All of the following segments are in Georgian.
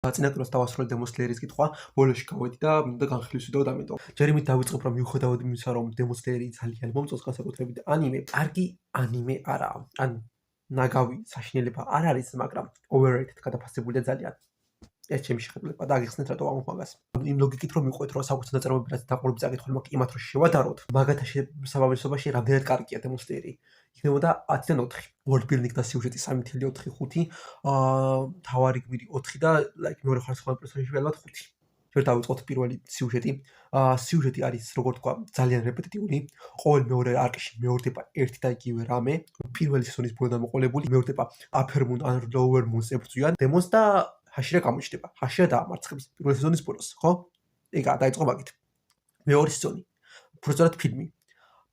წინაპირას დავასრულე Demon Slayer-ის კითხვა, ბოლოში გავედი და მინდა განხილვისვიდეო დამეტო. ჯერ იმით დავიწყებ, რომ მიუხედავად იმისა, რომ Demon Slayer-ი ძალიან მომწონს განსაკუთრებით ანიმე, კარგი ანიმე არაა. ან ნაგავი საშინელება არ არის, მაგრამ overrated გადაფასებულია ძალიან. ეს ჩემი შეხედულება და აგიხსნით რატო ვამბობ მაგას. იმ ლოგიკით რომ მიყვეთ, რომ საბუთო ნაწარმოები რაც დაყოლები წაკითხული მაქვს, იმათ რომ შევადაროთ, მაგათა შესაბამისობაში რამდენად კარგია Demon Slayer-ი. იქნებოდა 10-დან 4. world building და სიუჟეტი 3.4, 5, თავარი გმირი 4 და მეორე ხარისხოვანი პერსონაჟი ველად 5. ჯერ დავიწყოთ პირველი სიუჟეტი. სიუჟეტი არის, როგორ თქვა, ძალიან რეპეტიტიული. ყოველ მეორე არკში მეორდება ერთი და იგივე რამე. პირველი სეზონის ბოლოდან მოყოლებული მეორდება Upper Moon ან Lower Moon-ს ებრძვიან დემონს და ჰაშირა გამოჩნდება. ჰაშირა დაამარცხებს პირველი სეზონის ბოლოს, ხო? ეგა დაიწყო მაგით. მეორე სეზონი. უბრალოდ ფილმი.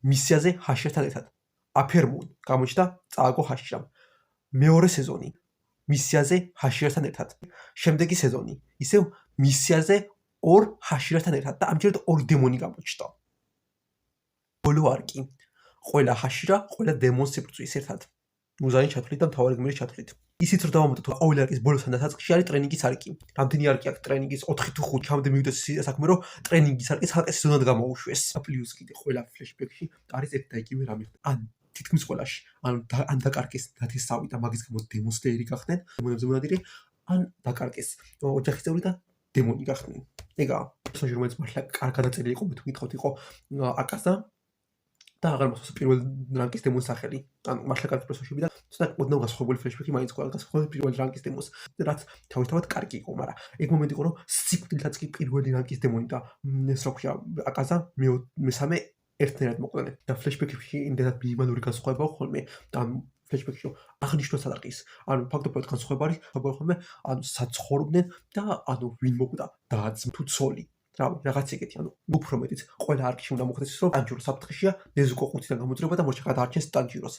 მისიაზე ჰაშირთან ერთად. Upper Moon გამოჩნდა, წააგო ჰაშირამ. მეორე სეზონი. მისიაზე ჰაშირთან ერთად. შემდეგი სეზონი. ისევ მისიაზე ორ ჰაშირთან ერთად და ამჯერად ორი დემონი გამოჩნდა. ბოლო არკი. ყველა ჰაშირა, ყველა დემონს ებრძვის ერთად. მუზანი ჩათვლით და მთავარი გმირის ჩათვლით. ისიც რომ დავამატოთ, რომ ყოველი არკის ბოლოსთან დასაწყისში არის ტრენინგის არკი. რამდენი არკი აქვს ტრენინგის? 4 თუ 5. ჩამდე მივიდეს საქმე, რომ ტრენინგის არკი ხალხის სეზონად გამოუშვეს. პლუს კიდე ყველა ფლეშბექში არის ერთ და იგივე რამე. ან თითქმის ყველაში. ან დაკარგეს ნათესავი და მაგის გამო Demon Slayer-ი გახდნენ, დემონებზე მონადირე, ან დაკარგეს ოჯახის წევრი და დემონი გახდნენ. ეგაა. პერსონაჟი რომელიც მართლა კარგად გადაწერილი იყო, მე თუ გითხოთ, იყო აკაზა და აღარ მახსოვს პირველ რანკის დემონის სახელი. ანუ მართლა კარგი პერსონაჟები და ცოტა ოდნავ გასხოვებული ფლეშბექი მაინც ყოლა გასხოვებული პირველ რანკის დემოს. რაც თავისთავად კარგი იყო, მაგრამ ეგ მომენტი იყო, რომ სიკვდილთაც კი პირველი რანკის დემონი და ეს რა ქვია, აკაზა მესამე ერთნაირად მოყვნენ. და ფლეშბექებში იმდენად მინიმალური განსხვავება ხოლმე, ანუ ფლეშბექში აღნიშნოს არყის. ანუ ფაქტობრივად განსხვავება არის, ხოლმე, ანუ საცხოვრდნენ და ანუ ვინ მოკვდა დააძმა თუ ცოლი. რაღაც ეგეთი, ანუ უფრო მეტიც ყველა არკში უნდა მოხდეს ის, რომ ტანჯირო საფრთხეშია, ნეზუკო 5-დან გამოძრება და მოშა გადაარჩენს ტანჯიროს.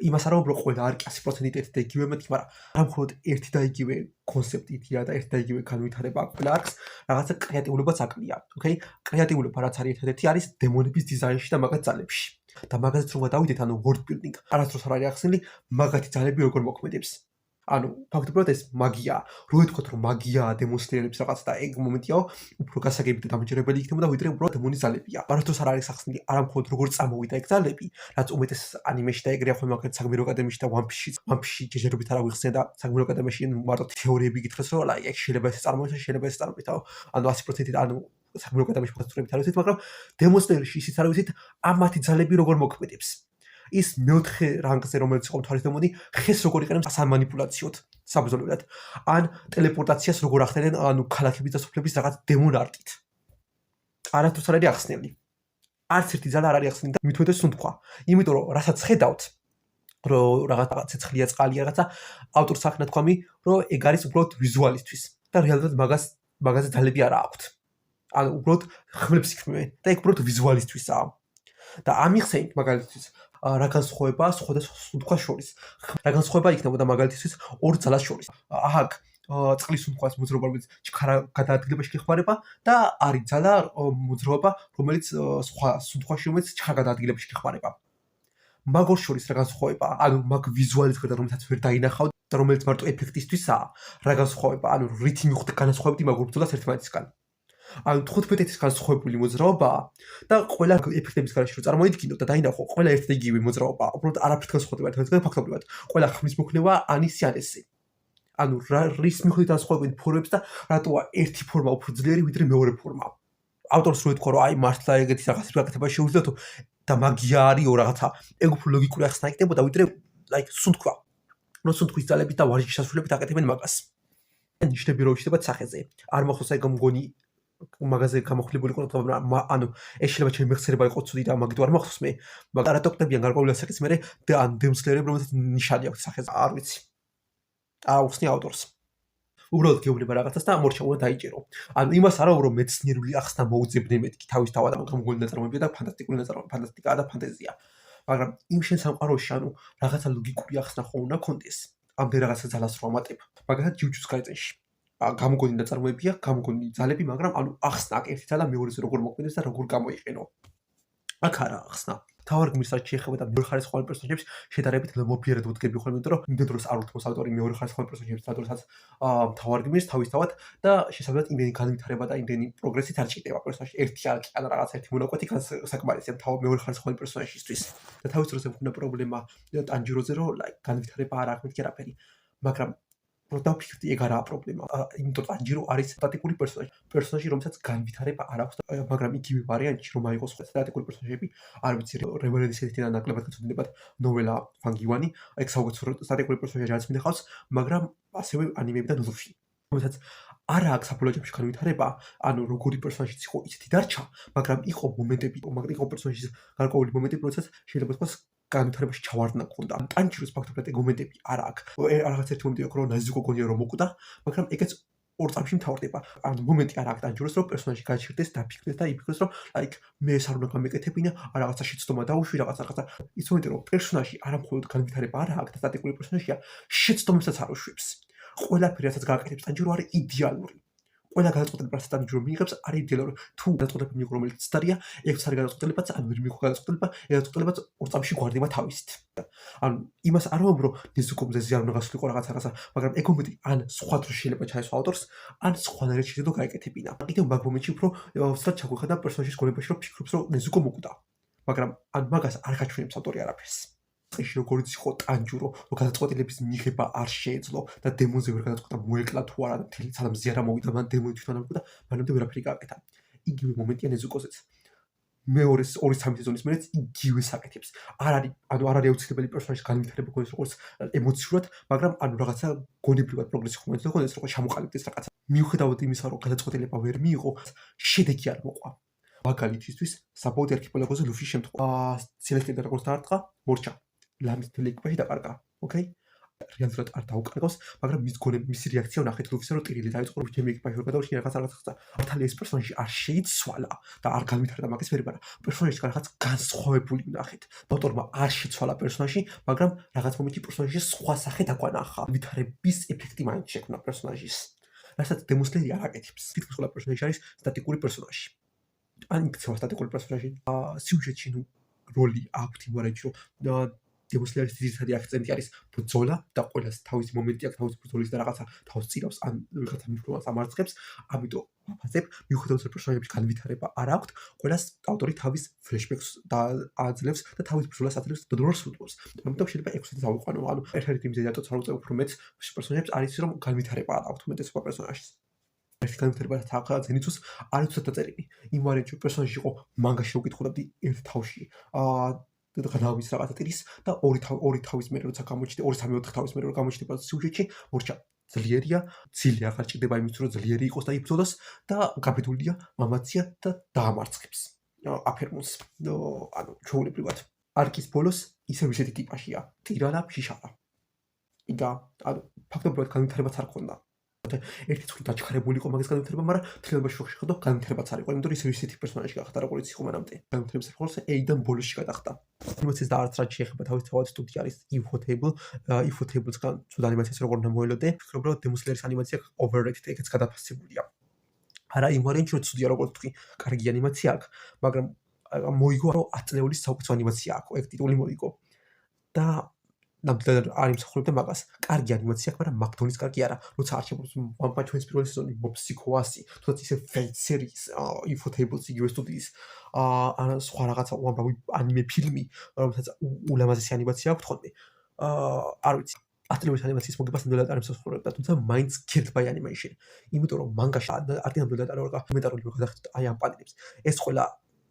იმას არ ვამბობ, რომ ყველა არკი 100% ერთი და იგივე მეთქი, მაგრამ რა მხოლოდ ერთი და იგივე კონცეპტია და ერთი და იგივე განვითარება აქვს ყველა არკს, რაღაცა კრეატიულებაც აკლია. ოკეი? კრეატიულობა რაც არის ერთ-ერთი არის დემონების დიზაინში და მაგათ ძალებში. და მაგაზეც რომ გადავიდეთ, ანუ world building. არასდროს არ არის ახსნილი მაგათი ძალები როგორ მოქმედებს. ანუ ფაქტობრივად ეს მაგიაა. რო ვეთქვათ, რომ მაგიაა Demon Slayer-ების რაღაც და ეგ მომენტიაო, უფრო გასაგები და დამჯერებელი იქნებოდა, ვიდრე უბრალოდ დემონის ძალებია. არასდროს არ არის ახსნილი არა მხოლოდ როგორ წამოვიდა ეგ ძალები, რაც უმეტეს ანიმეში და ეგრეა ხოლმე მაგათ საგმირო აკადემიაში და One Piece-ში ჯერჯერობით არ ავიხსენე და საგმირო აკადემიაში მარტო თეორიები გითხრეს, რომ ეგ შეიძლება ეს წარმოიდგინოს, შეიძლება ეს წარმოიდგინოს. ანუ 100% ანუ საგმირო აკადემიაში ფასწრებით არ ვიცით, მაგრამ Demon Slayer-ში ისიც არ ვიცით, ამათი ძალები როგორ მოქმედებს. ის მეოთხე რანგზე რომელიც იყო მთვარის დემონი, ხეს როგორ იყენებს სამანიპულაციოდ, საბრძოლველად. ან ტელეპორტაციას როგორ ახდენენ, ანუ ქალაქების და სოფლების რაღაც დემონ არტით. არასდროს არ არის ახსნილი. არც ერთი ძალა არ არის ახსნილი და მით უმეტეს სუნთქვა. იმიტომ რომ რასაც ხედავთ, რომ რაღაც ცეცხლია, წყალია, რაღაცა ავტორს აქ ნათქვამი, რომ ეგ არის უბრალოდ ვიზუალისთვის და რეალურად მაგაზე ძალები არ აქვთ. ანუ უბრალოდ ხმლებს იქმნებენ და ეგ უბრალოდ ვიზუალისთვისაა. და ამიხსენით მაგალითისთვის რა განსხვავებაა სხვადასხვა სუნთქვას შორის. რა განსხვავება იქნებოდა მაგალითისთვის ორ ძალას შორის. აჰაკ წყლის სუნთქვას მოძრაობა, რომელიც ჩქარა გადაადგილებაში გეხმარება და არის ძალა მოძრაობა, რომელიც სხვა სუნთქვაში, რომელიც ჩქარა გადაადგილებაში გეხმარება. მაგ ორ შორის რა განსხვავება? ანუ მაგ ვიზუალის გარდა რომელსაც ვერ დაინახავთ და რომელიც მარტო ეფექტისთვისაა, რა განსხვავება? ანუ რითი მიხვდეთ განსხვავებით მაგ ორ ბრძოლას ერთმანეთისგან. ანუ 15-ის განსხვავებული მოძრაობაა და ყველა ეფექტების გარშე რო წარმოიდგინოთ და დაინახო, ყველა ერთ და იგივე მოძრაობაა. უბრალოდ არაფრით განსხვავდება ერთმანეთისგან ფაქტობრივად. ყველა ხმის მოქნება ანის ანესზე. ანუ რის მიხედვით განსხვავებენ ფორმებს და რატოა ერთი ფორმა უფრო ძლიერი ვიდრე მეორე ფორმა. ავტორს რო ეთქვა, რომ აი მართლა ეგეთი რაღაცის გაკეთება შეუძლიათო და მაგია არისო რაღაცა. ეგ უფრო ლოგიკური ახსნა იქნებოდა ვიდრე სუნთქვა. რომ სუნთქვის ძალებით და ვარჯიშის შესრულებით აკეთებენ მაგას. ნიშნები რო იშლება სახეზე. არ მახსოვს ეგ მგონი მაგაზე გამოხლებული იყო, ანუ ეს შეიძლება ჩემი მეხსიერება იყო ცუდი და მაგით არ მახსოვს მე, მაგრამ რატო ხდებიან გარკვეული ასაკის მერე Demon Slayer-ები, რომელსაც ნიშანი აქვს სახეზე, არ ვიცი. აუხსნი ავტორს. უბრალოდ გეუბნება რაღაცას და მორჩა უნდა დაიჭერო. ანუ იმას არა რომ მეცნიერული ახსნა მოუძებნე მეთქი თავისთავად, მაგრამ მგონი ნაწარმოებია და ფანტასტიკური ნაწარმოებია, ფანტასტიკაა და ფანტეზია. მაგრამ იმ შენ სამყაროში ანუ რაღაცა ლოგიკური ახსნა ხო უნდა კონდეს. ამდენ რაღაცა ძალას რო ამატებ. მაგალითად ჯუჯუს კაიზენში. გამოგონი ნაწარმოებია, გამოგონი ძალები, მაგრამ ანუ ახსნა ერთი ძალა მეორეზე როგორ მოქმედებს და როგორ გამოიყენო. აქ არა ახსნა. თავარ გმირს რაც შეეხება და მეორე ხარისხოვანი პერსონაჟებს შედარებით მოფიერად უდგები ხოლმე, იმიტომ რომ იმდენ დროს არ უთმოს ავტორი მეორე ხარისხოვანი პერსონაჟებს როდესაც თავარ გმირს თავისთავად და შესაბამისად იმდენი განვითარება და იმდენი პროგრესით არ ჭირდება პერსონაჟი. ერთი არკი ან რაღაც ერთი მონაკვეთი საკმარისია მეორე ხარისხოვანი პერსონაჟისთვის. და თავის დროზე მქონდა პრობლემა ტანჯიროზე, რომ განვითარება არ აქვს მეთქი არაფერი. მაგრამ დავფიქრდი ეგ არაა პრობლემა. იმიტომ რომ ტანჯირო არის სტატიკური პერსონაჟი, რომელსაც განვითარება არ აქვს, მაგრამ იგივე ვარიანტში რომ აიღოს სხვა სტატიკური პერსონაჟები, არ ვიცი, რევოლუციის ერთ-ერთი ნაკლებად გაწოდებათ ნოველა ფანგივანი, ეგ საუკეთესო სტატიკური პერსონაჟი რაც მინახავს, მაგრამ ასევე ანიმებიდან ლუფი. რომელსაც არ აქვს აპოლოჯებში განვითარება, ანუ როგორი პერსონაჟიც იყო, ისეთი დარჩა, მაგრამ იყო მომენტები, იყო პერსონაჟის გარკვეული მომენტები, როდესაც შეიძლება თქვას განვითარებაში ჩავარდნა ქონდა. ტანჯიროს ფაქტობრივად ეგ მომენტები არ აქვს. რაღაც ერთი მომენტი აქვს, რომ ნაზიკო გონია რომ მოკვდა, მაგრამ ეგეც ორ წამში მთავრდება. ანუ მომენტი არ აქვს ტანჯიროს, რომ პერსონაჟი გაჩერდეს, დაფიქრდეს და იფიქროს, რომ მე ეს არ უნდა გამეკეთებინა, რაღაცა შეცდომა დაუშვი, რაღაცა. ის მომენტი რომ პერსონაჟი არა მხოლოდ განვითარება არ აქვს და სტატიკური პერსონაჟია, შეცდომებსაც არ უშვებს. ყველაფერი რასაც გააკეთებს ტანჯირო არის იდეალური. ყველა გადაწყვეტილება რასაც ტანჯირო მიიღებს არის იდეალური. თუ გადაწყვეტილება მიიღო რომელიც ცდარია, ეგ არის გადაწყვეტილებაც, ან ვერ მიიღო გადაწყვეტილება, ეგ გადაწყვეტილებაც ორ წამში გვარდება თავისით. ანუ იმას არ ვამბობ, რომ ნეზუკომზე არ უნდა გასულიყო რაღაცა, მაგრამ ეგ მომენტი ან სხვა დროს შეიძლება ჩაესვა ავტორს, ან სხვანაირად შეიძლება გაეკეთებინა. კიდევ მაგ მომენტში უფრო ვსად ჩაგვეხადა პერსონაჟის გონებაში, რომ ფიქრობს, რომ ნეზუკო მოკვდა. მაგრამ ან მაგას არ გაჩვენებს ავტორი არაფერს. წეში როგორც იყო ტანჯურო, რომ გადაწყვეტილების მიღება არ შეეძლო და დემონზე ვერ გადაწყვეტა მოეკლა თუ არა და მთელი სანამ ზე არა მოვიდა, მან დემონი თვითონ არ მოკვდა, მანამდე ვერაფერი გააკეთა. იგივე მომენტია ნეზუკოზეც. მეორე 2-3 სეზონის მერეც იგივე საკეთებს. არ არის აუცილებელი პერსონაჟის განვითარება გქონდეს როგორც ემოციურად, მაგრამ რაღაცა გონებრივად პროგრესი ხომ ეძებოდეს, რომ ჩამოყალიბდეს რაღაცა. მიუხედავად იმისა, რომ გადაწყვეტილება ვერ მიიღო, შედეგი არ მოყვა. მაგალითისთვის, საბოლოო არქიპელაგოზე ლუფის შემთხვევა. სელესტია როგორც დაარტყა, მორჩა. ლამის თელეკაში დაკარგა. ოკეი? რეალურად არ დაუკარგავს, მაგრამ მისი რეაქცია ვნახეთ ლუფისა, რომ ტირილი დაიწყო, რომ ჩემი ეკიპაჟი ვერ გადაუშინე რაღაცა. მართალია ეს პერსონაჟი არ შეიცვალა და არ განვითარდა მაგის ვერ, მაგრამ პერსონაჟის რაღაც განსხვავებული ვნახეთ. ავტორმა არ შეცვალა პერსონაჟი, მაგრამ რაღაც მომენტში პერსონაჟის სხვა სახე დაგვანახა. განვითარების ეფექტი მაინც შექმნა პერსონაჟის. რასაც დემოსლერი არ აკეთებს. თითქმის ყველა პერსონაჟი არის სტატიკური პერსონაჟი. ან იქცევა სტატიკური პერსონაჟი. სიუჟეტში როლი აქვს იმ ვარიანტში, რომ დემოსლერის ძირითადი აქცენტი არის ბრძოლა და ყველას თავისი მომენტი აქვს თავისი ბრძოლის და რაღაცა თავს წირავს ან რაღაცა მნიშვნელობას ამარცხებს. ამიტომ ვაფასებ, მიუხედავად რომ პერსონაჟების განვითარება არ აქვს, ყველას ავტორი თავის ფლეშბექს აძლევს და თავის ბრძოლას აძლევს და დროშს უტყობს. ამიტომ შეიძლება 6-ით დავიყვანო. ანუ ერთ-ერთი მიზეზი რატო არ უწევ უფრო მეც პერსონაჟებს არის რომ განვითარება არ აქვს უმეტესობა პერსონაჟის. ეს განვითარება თახა ზენიცუს არის უცებ დაწერილი. იმ ვარიანტში პერსონაჟი იყო მანგაში უკითხულობდი ერთ თავში. და განავის რაღაცა ტირის და ორი თავის მერე როცა გამოჩნდება, 2-3-4 თავის მერე რო გამოჩნდება სიუჟეტში, მორჩა ძლიერია, ძილი აღარ ჭირდება იმის რომ ძლიერი იყოს და იბრძოლოს და გაბედულია, მამაცია და დაამარცხებს. აფერმოს. ანუ ჩვეულებრივად არკის ბოლოს ისევ ისეთი ტიპაშია. ტირალა, შიშარა. იგა, ანუ ფაქტობრივად განვითარებაც არ ქონდა. ერთი წუთი დაჩქარებული იყო მაგის განვითარება, მაგრამ თლიანობაში რო შეხედო, განვითარებაც არ იყო, იმიტომ რომ ისევ ისეთი პერსონაჟი გახდა, როგორც იყო მანამდე. განვითარების ხოლოს ეიდან ბოლოსში გადახდა. ანიმაციას და არც რაც შეეხება თავისთავად სტუდია არის Ufotable. Ufotable-სგან ცუდ ანიმაციას როგორ უნდა მოელოდე. ვფიქრობ, რომ Demon Slayer-ის ანიმაცია overrated, ეგეც გადაფასებულია. არა იმ ვარიანტში, რომ ცუდია როგორც თქვი, კარგი ანიმაცია აქვს, მაგრამ მოიგო, რომ 10 წლეულის საუკეთესო ანიმაცია აქვს, ეგ ტიტული მოიგო. და ნამდვილად არ იმსახურებდა მაგას. კარგი ანიმაცია აქვს, მაგრამ მაგდონის კარგი არა. როცა არჩევს One Punch Man-ის პირველი სეზონი, Mob Psycho 100, თუნდაც ისე Fate series, Ufotable-ს იგივე სტუდიის, ან სხვა რაღაცა უამრავი ანიმე ფილმი, რომელსაც ულამაზესი ანიმაცია აქვს ხოლმე. არ ვიცი. 10 წლეულის ანიმაციის მოგებას ნამდვილად არ იმსახურებდა, თუმცა მაინც killed by animation. იმიტომ რომ მანგაში არ ნამდვილად არ კომენტარული რო გადახდით აი ამ პანელებს. ეს ყველა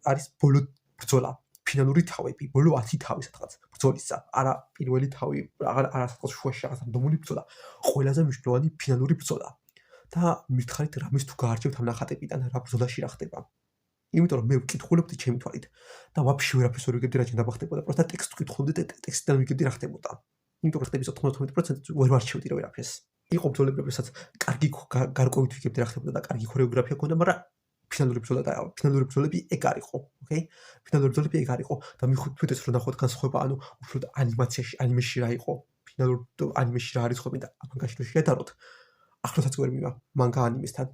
არის ბოლო ბრძოლა. ფინალური თავები, ბოლო 10 თავი სადღაც ბრძოლისა, არა პირველი თავი, არა სადღაც შუაში რაღაც რანდომული ბრძოლა, ყველაზე მნიშვნელოვანი ფინალური ბრძოლა. და მითხარით რამის თუ გაარჩევთ ამ ნახატებიდან რა ბრძოლაში რა ხდება. იმიტომ რომ მე ვკითხულობდი ჩემი თვალით და ვაფშე ვერაფერს ვერ ვიგებდი რა ჩნდება ხდებოდა, პროსტა ტექსტს ვკითხულობდი და ტექსტიდან ვიგებდი რა ხდებოდა. იმიტომ რომ ხდების 99% ვერ ვარჩევდი რა ვერაფერს. იყო ბრძოლები, რომელსაც კარგი გარკვევით ვიგებდი რა ხდებოდა და კარგი ქორეოგრაფია ჰქონდა, მაგრამ ფინალური ბრძოლები ეგ არ იყო, ოკეი? ფინალური ბრძოლები ეგ არ იყო და მივხვდეთ რომ ნახოთ განსხვავება, ანუ უფრო ანიმაციაში, ანიმეში რა იყო, ფინალურ ანიმეში რა არის ხოლმე და მანგაში რო შედაროთ. ახლოსაც ვერ მივა მანგა ანიმესთან.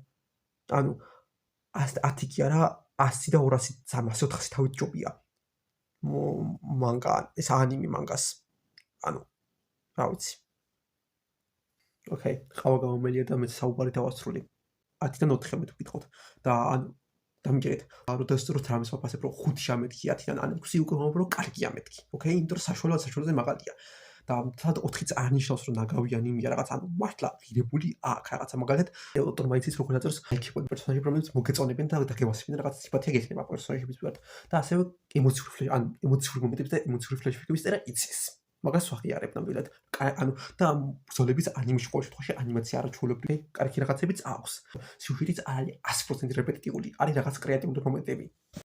ანუ 10 კი არა, 100 და 200, 300, 400 თავით ჯობია. მანგა, ეს ანიმე მანგას. ანუ, რა ვიცი. ოკეი, ყავა გამომელია და მე საუბარი დავასრულე. 10-დან 4-ი მე თუ გითხოთ და ანუ დამიჯერეთ. რომ დასწროთ რამეს ვაფასებ, რომ 5 ამეთქი 10-დან, ან 6 უკვე ვამბობ, რომ კარგი ამეთქი. ოკეი, იმიტომ რომ საშუალოზე მაღალია. და თად 4-იც არ ნიშნავს, რომ ნაგავი ანიმეა რაღაც, ანუ მართლა ღირებული აქვს რაღაცა, მაგალითად, ავტორმა იცის როგორ აწერს ეკიპოდი პერსონაჟები, რომლებიც მოგეწონებენ და დაგევასებენ რაღაც სიმპათია გექნება პერსონაჟების მიმართ. და ასევე ემოციური მომენტებს და ემოციური ფლეშბექების წერა იცის. მაგას ვაღიარებ ნამდვილად. ანუ და ბრძოლების ანიმეში ყოველ შემთხვევაში ანიმაცია არაჩვეულებრივი, კარგი რაღაცებიც აქვს. სიუჟეტიც არის 100% რეპეტიტიული, არის რაღაც კრეატიული მომენტები.